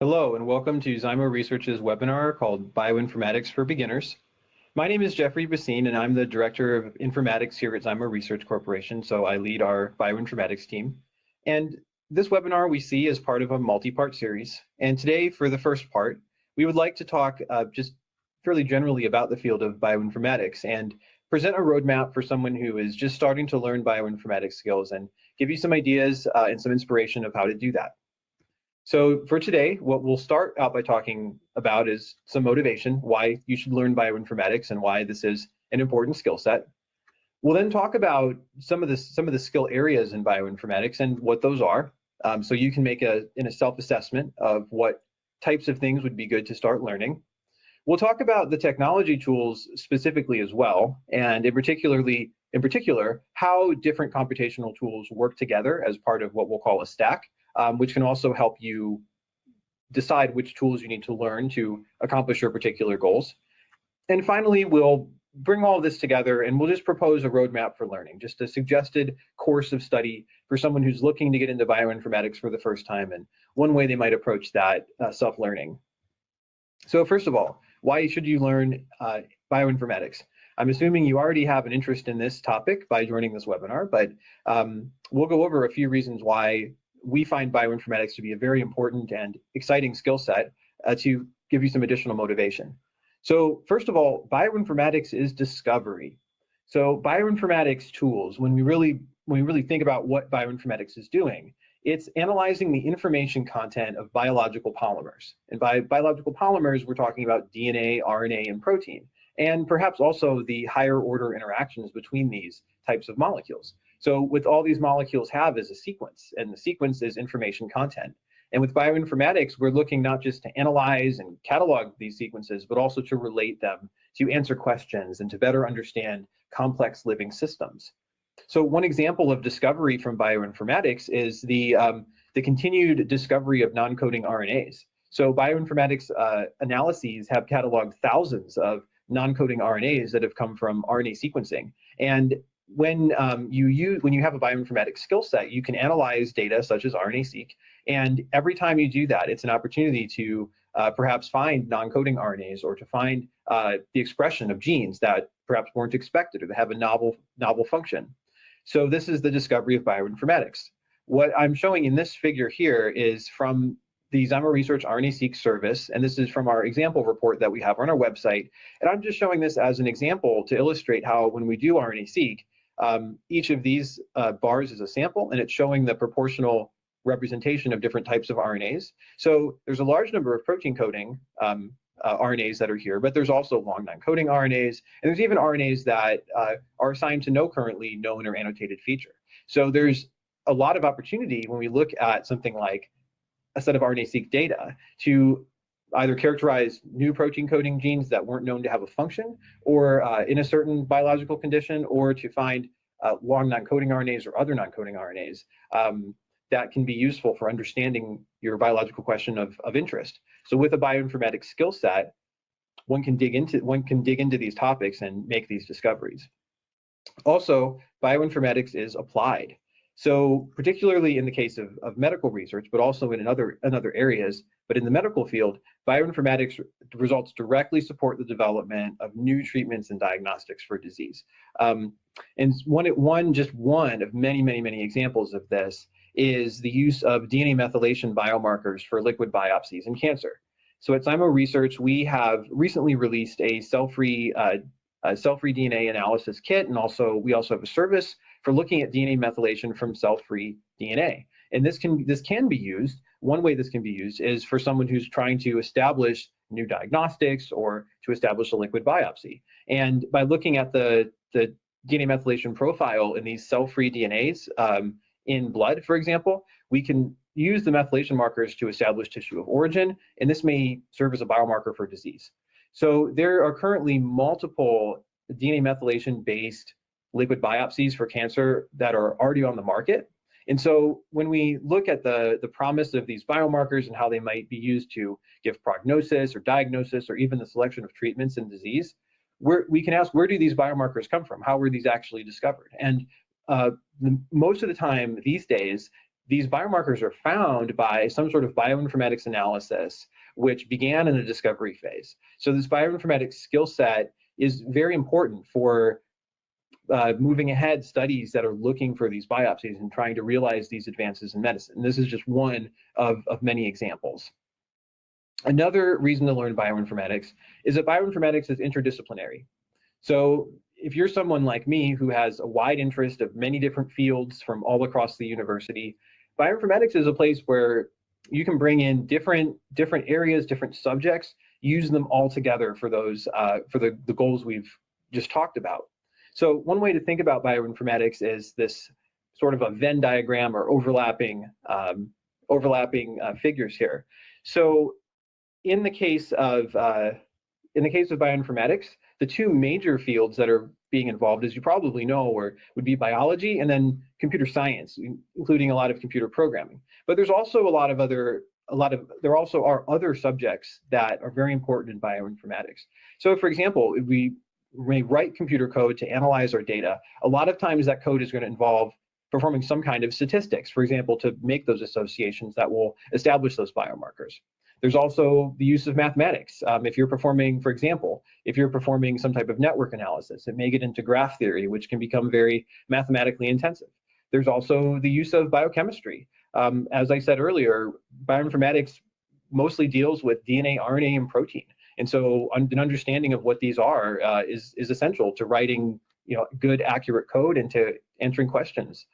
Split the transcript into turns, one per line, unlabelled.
Hello, and welcome to Zymo Research's webinar called Bioinformatics for Beginners. My name is Jeffrey Bhasin, and I'm the Director of Informatics here at Zymo Research Corporation, so I lead our bioinformatics team. And this webinar we see as part of a multi-part series. And today, for the first part, we would like to talk just fairly generally about the field of bioinformatics and present a roadmap for someone who is just starting to learn bioinformatics skills and give you some ideas and some inspiration of how to do that. So for today, what we'll start out by talking about is some motivation, why you should learn bioinformatics and why this is an important skill set. We'll then talk about some of the skill areas in bioinformatics and what those are, so you can make a self-assessment of what types of things would be good to start learning. We'll talk about the technology tools specifically as well, and in particular, how different computational tools work together as part of what we'll call a stack, which can also help you decide which tools you need to learn to accomplish your particular goals. And finally, we'll bring all of this together and we'll just propose a roadmap for learning, just a suggested course of study for someone who's looking to get into bioinformatics for the first time and one way they might approach that self-learning. So first of all, why should you learn bioinformatics? I'm assuming you already have an interest in this topic by joining this webinar, but we'll go over a few reasons why we find bioinformatics to be a very important and exciting skill set to give you some additional motivation. So first of all, bioinformatics is discovery. So bioinformatics tools, when we really think about what bioinformatics is doing, it's analyzing the information content of biological polymers. And by biological polymers, we're talking about DNA, RNA, and protein, and perhaps also the higher order interactions between these types of molecules. So what all these molecules have is a sequence, and the sequence is information content. And with bioinformatics, we're looking not just to analyze and catalog these sequences, but also to relate them, to answer questions, and to better understand complex living systems. So one example of discovery from bioinformatics is the continued discovery of non-coding RNAs. So bioinformatics analyses have cataloged thousands of non-coding RNAs that have come from RNA sequencing. And when you have a bioinformatics skill set, you can analyze data such as RNA-seq, and every time you do that, it's an opportunity to perhaps find non-coding RNAs or to find the expression of genes that perhaps weren't expected or that have a novel function. So this is the discovery of bioinformatics. What I'm showing in this figure here is from the Zymo Research RNA-seq service, and this is from our example report that we have on our website. And I'm just showing this as an example to illustrate how when we do RNA-seq, each of these bars is a sample, and it's showing the proportional representation of different types of RNAs. So there's a large number of protein coding RNAs that are here, but there's also long non-coding RNAs, and there's even RNAs that are assigned to no currently known or annotated feature. So there's a lot of opportunity when we look at something like a set of RNA-seq data to either characterize new protein coding genes that weren't known to have a function or in a certain biological condition, or to find long non-coding RNAs or other non-coding RNAs that can be useful for understanding your biological question of interest. So with a bioinformatics skill set, one can dig into these topics and make these discoveries. Also, bioinformatics is applied. So particularly in the case of medical research, but also in other areas, but in the medical field, bioinformatics results directly support the development of new treatments and diagnostics for disease. And just one of many examples of this is the use of DNA methylation biomarkers for liquid biopsies in cancer. So at Zymo Research, we have recently released a cell-free DNA analysis kit, and we also have a service for looking at DNA methylation from cell-free DNA. And this can be used. One way this can be used is for someone who's trying to establish new diagnostics or to establish a liquid biopsy. And by looking at the DNA methylation profile in these cell-free DNAs in blood, for example, we can use the methylation markers to establish tissue of origin, and this may serve as a biomarker for disease. So there are currently multiple DNA methylation-based liquid biopsies for cancer that are already on the market. And so when we look at the promise of these biomarkers and how they might be used to give prognosis or diagnosis or even the selection of treatments in disease, we can ask, where do these biomarkers come from? How were these actually discovered? And most of the time these days, these biomarkers are found by some sort of bioinformatics analysis, which began in the discovery phase. So this bioinformatics skill set is very important for moving ahead studies that are looking for these biopsies and trying to realize these advances in medicine. And this is just one of many examples. Another reason to learn bioinformatics is that bioinformatics is interdisciplinary. So if you're someone like me who has a wide interest of many different fields from all across the university, bioinformatics is a place where you can bring in different areas, different subjects, use them all together for those for the goals we've just talked about. So one way to think about bioinformatics is this sort of a Venn diagram or overlapping figures here. So in the case of bioinformatics, the two major fields that are being involved, as you probably know, would be biology and then computer science, including a lot of computer programming. But there's also there also are other subjects that are very important in bioinformatics. So for example, if we may write computer code to analyze our data, a lot of times that code is going to involve performing some kind of statistics, for example, to make those associations that will establish those biomarkers. There's also the use of mathematics. If you're performing, for example, if you're performing some type of network analysis, it may get into graph theory, which can become very mathematically intensive. There's also the use of biochemistry. As I said earlier, bioinformatics mostly deals with DNA, RNA, and protein. And so an understanding of what these are is essential to writing good, accurate code and to answering questions